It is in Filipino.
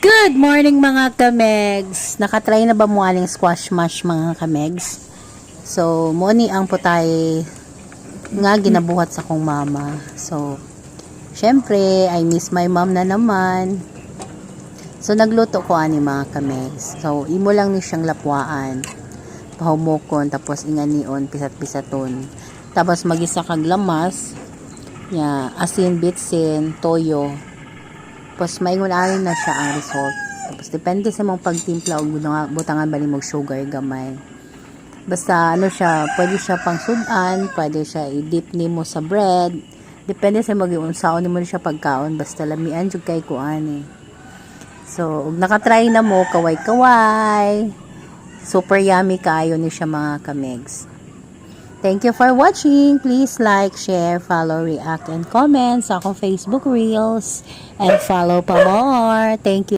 Good morning mga kamegs! Nakatry na ba mo aling squash mash mga kamegs? So, muni ang putay nga ginabuhat sa kong mama. So, syempre, I miss my mom na naman. So, nagluto ko ani mga kamegs. So, imo lang ni siyang lapwaan. Pahumokon, tapos inganion, pisat-pisaton. Tapos magisa kag lamas. Asin, bitsin, toyo. Tapos maingon-arin na siya ang result. Tapos depende sa mong pagtimpla o butangan ba ni mong sugar gamay. Basta ano siya, pwede siya pang sudan, pwede siya i-dip ni mo sa bread. Depende sa mag-iunsaon ni mo siya pagkaon. Basta lamian jud kay kuan eh. So, nakatry na mo, kaway-kaway. Super yummy kaayo ni siya mga kamegs. Thank you for watching. Please like, share, follow, react, and comment sa akong Facebook Reels. And follow pa more. Thank you.